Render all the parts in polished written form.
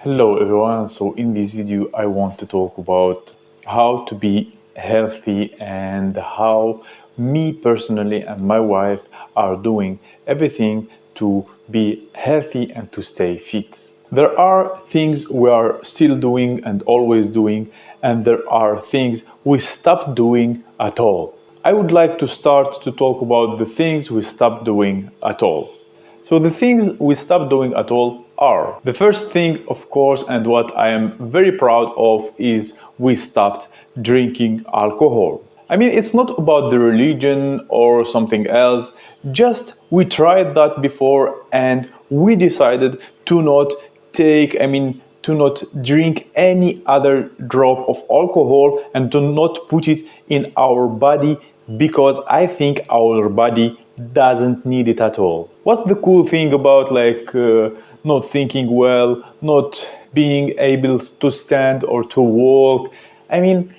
Hello everyone, so in this video I want to talk about how to be healthy and how me personally and my wife are doing everything to be healthy and to stay fit. There are things we are still doing and always doing, and there are things we stopped doing at all. I would like to start to talk about the things we stopped doing at all. So the things we stopped doing at all are: the first thing, of course, and what I am very proud of, is we stopped drinking alcohol. I mean, it's not about the religion or something else, just we tried that before and we decided to not to not drink any other drop of alcohol and to not put it in our body, because I think our body doesn't need it at all. What's the cool thing about not thinking well, not being able to stand or to walk? I mean,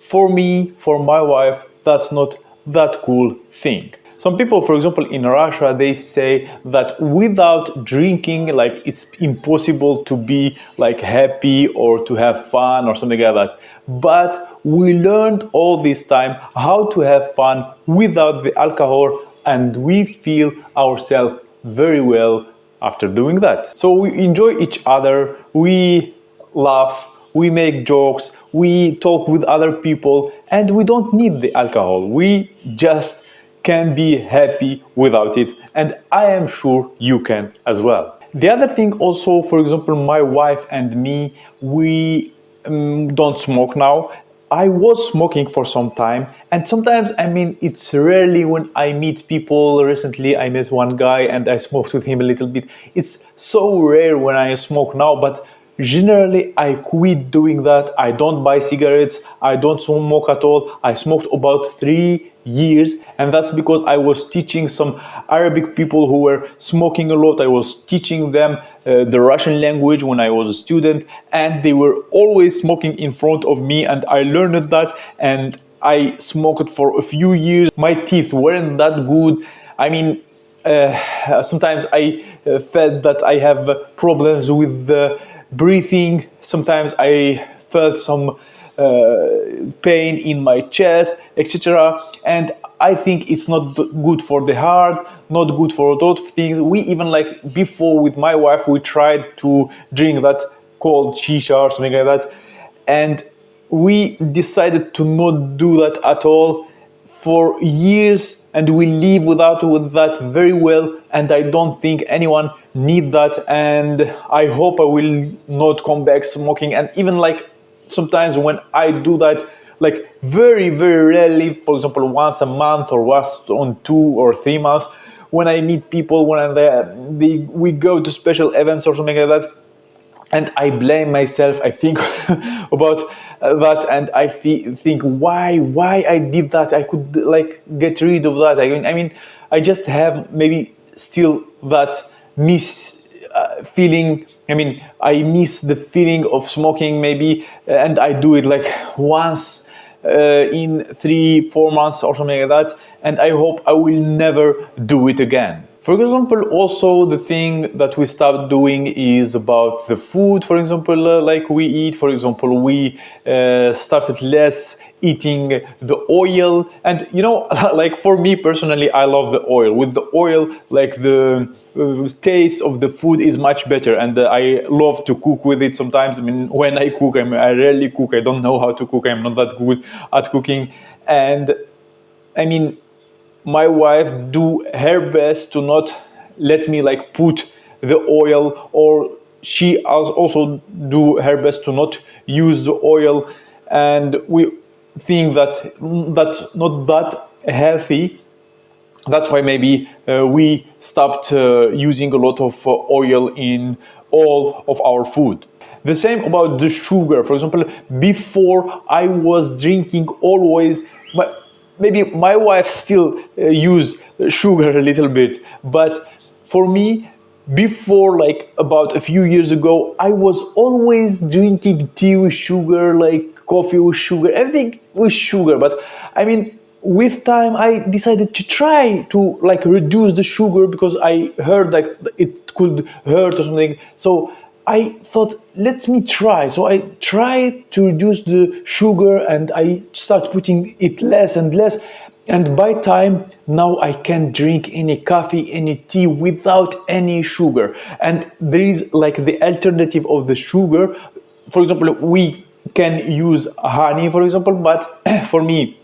for me, for my wife, that's not that cool thing. Some people, for example, in Russia, they say that without drinking, like, it's impossible to be like happy or to have fun or something like that. But we learned all this time how to have fun without the alcohol, and we feel ourselves very well after doing that. So we enjoy each other, we laugh, we make jokes, we talk with other people, and we don't need the alcohol. We just can be happy without it, and I am sure you can as well. The other thing also, for example, my wife and me, we don't smoke now. I was smoking for some time, and sometimes, it's rarely when I meet people. Recently, I met one guy and I smoked with him a little bit. It's so rare when I smoke now, but generally I quit doing that. I don't buy cigarettes, I don't smoke at all. I smoked about 3 years, and that's because I was teaching some Arabic people who were smoking a lot. I was teaching them the Russian language when I was a student, and they were always smoking in front of me, and I learned that, and I smoked for a few years. My teeth weren't that good. Sometimes I felt that I have problems with the breathing. Sometimes I felt some pain in my chest, etc. And I think it's not good for the heart, not good for a lot of things. We even, like, before with my wife, we tried to drink that called shisha or something like that, and we decided to not do that at all for years, and we live with that very well, and I don't think anyone need that, and I hope I will not come back smoking. And even, like, sometimes when I do that, like, very very rarely, for example once a month or once on 2 or 3 months, when I meet people, when we go to special events or something like that, and I blame myself, I think about that, and I think why I did that. I could, like, get rid of that. I just have maybe still that feeling. I miss the feeling of smoking maybe, and I do it like once in 3-4 months or something like that, and I hope I will never do it again. For example, also the thing that we stopped doing is about the food. For example, like we eat. For example, we started less eating the oil, and like, for me personally, I love the oil. With the oil, like, the taste of the food is much better, and I love to cook with it sometimes. When I cook, I rarely cook. I don't know how to cook. I'm not that good at cooking, and my wife do her best to not let me, like, put the oil, or she also do her best to not use the oil, and we think that that's not that healthy. That's why maybe we stopped using a lot of oil in all of our food. The same about the sugar. For example, before I was drinking always, but maybe my wife still use sugar a little bit, but for me, before, like, about a few years ago, I was always drinking tea with sugar, like coffee with sugar, everything with sugar. But with time, I decided to try to, like, reduce the sugar, because I heard that it could hurt or something. So I thought, let me try. So I tried to reduce the sugar and I start putting it less and less. And by time now I can drink any coffee, any tea without any sugar. And there is like the alternative of the sugar. For example, we can use honey, for example, but for me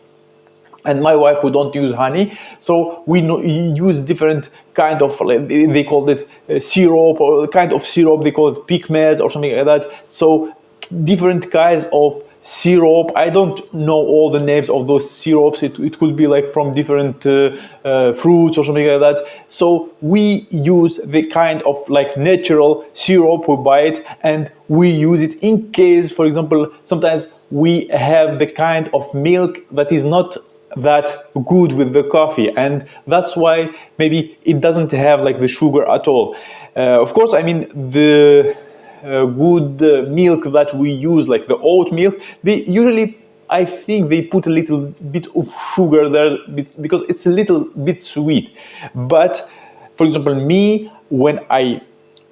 and my wife, we don't use honey, so we use different kind of, they call it syrup, or kind of syrup, they call it pigments or something like that. So different kinds of syrup. I don't know all the names of those syrups. It could be like from different fruits or something like that. So we use the kind of like natural syrup, we buy it and we use it in case, for example, sometimes we have the kind of milk that is not that good with the coffee, and that's why maybe it doesn't have like the sugar at all. Of course, I mean the good milk that we use, like the oat milk, they usually, I think they put a little bit of sugar there because it's a little bit sweet. But for example, me, when I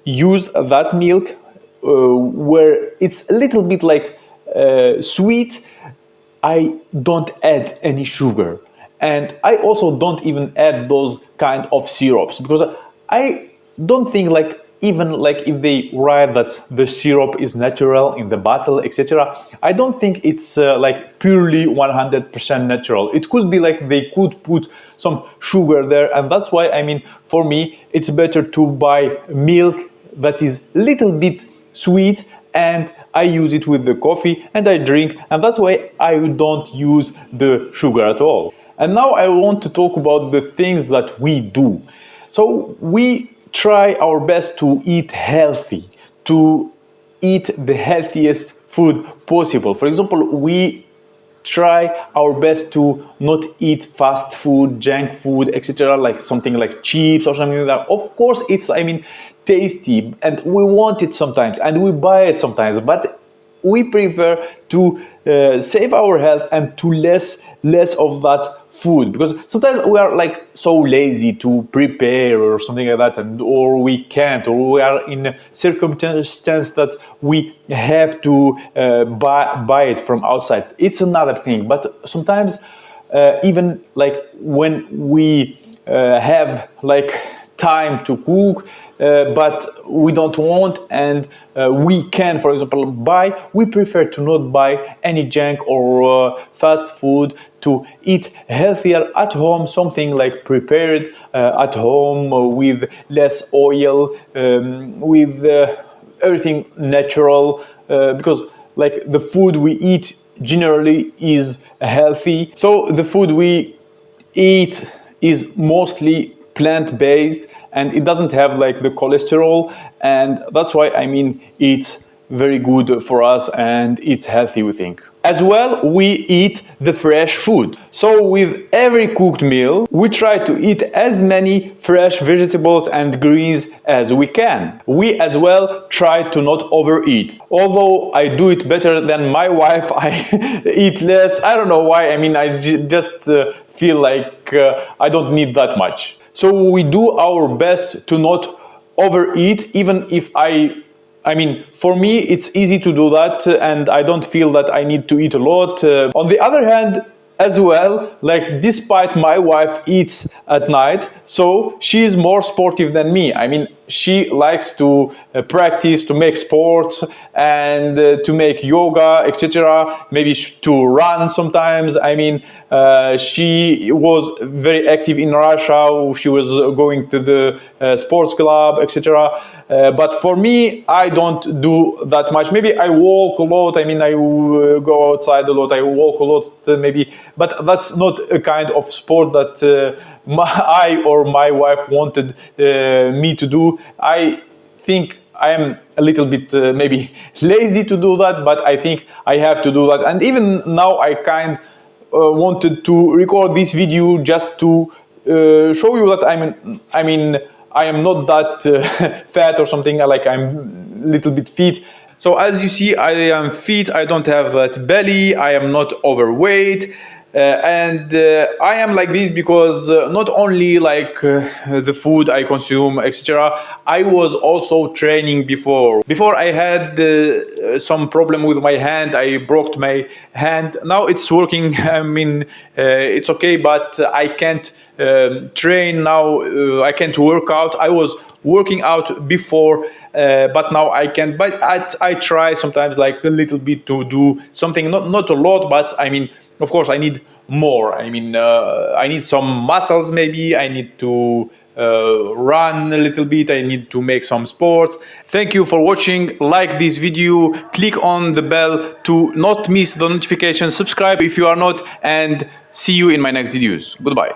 use that milk where it's a little bit like sweet, I don't add any sugar, and I also don't even add those kind of syrups, because I don't think, like, even like if they write that the syrup is natural in the bottle, etc., I don't think it's like purely 100% natural. It could be like they could put some sugar there, and that's why, I mean, for me it's better to buy milk that is little bit sweet, and I use it with the coffee and I drink, and that's why I don't use the sugar at all. And now I want to talk about the things that we do. So we try our best to eat healthy, to eat the healthiest food possible. For example, we try our best to not eat fast food, junk food, etc., like something like chips or something like that. Of course, it's, I mean, tasty and we want it sometimes and we buy it sometimes, but we prefer to save our health and to less of that food, because sometimes we are like so lazy to prepare or something like that, and or we can't, or we are in a circumstance that we have to buy it from outside. It's another thing. But sometimes even like when we have like time to cook, but we don't want, and we can, for example, buy, we prefer to not buy any junk or fast food, to eat healthier at home, something like prepared at home with less oil, with everything natural, because like the food we eat generally is healthy. So the food we eat is mostly plant-based, and it doesn't have like the cholesterol, and that's why, I mean, it's very good for us and it's healthy, we think. As well, we eat the fresh food. So with every cooked meal, we try to eat as many fresh vegetables and greens as we can. We as well try to not overeat. Although I do it better than my wife, I eat less. I don't know why. I mean, I just feel like I don't need that much. So we do our best to not overeat, even if I mean, for me, it's easy to do that, and I don't feel that I need to eat a lot. On the other hand, as well, like, despite my wife eats at night, so she is more sportive than me. I mean, she likes to practice, to make sports, and to make yoga, etc. Maybe to run sometimes. I mean, she was very active in Russia. She was going to the sports club, etc. But for me, I don't do that much. Maybe I walk a lot. I mean, I go outside a lot. I walk a lot, maybe. But that's not a kind of sport that I or my wife wanted me to do. I think I am a little bit maybe lazy to do that, but I think I have to do that. And even now I kind wanted to record this video just to show you that I mean I am not that fat or something, like I'm a little bit fit. So as you see, I am fit, I don't have that belly, I am not overweight. And I am like this because not only like the food I consume, etc. I was also training before. Before I had some problem with my hand. I broke my hand. Now it's working. I mean, it's okay, but I can't train now. I can't work out. I was working out before, but now I can't. But I try sometimes, like a little bit, to do something. Not a lot, but I mean, of course, I need more. I mean, I need some muscles. Maybe I need to run a little bit. I need to make some sports. Thank you for watching. Like this video. Click on the bell to not miss the notification. Subscribe if you are not, and see you in my next videos. Goodbye.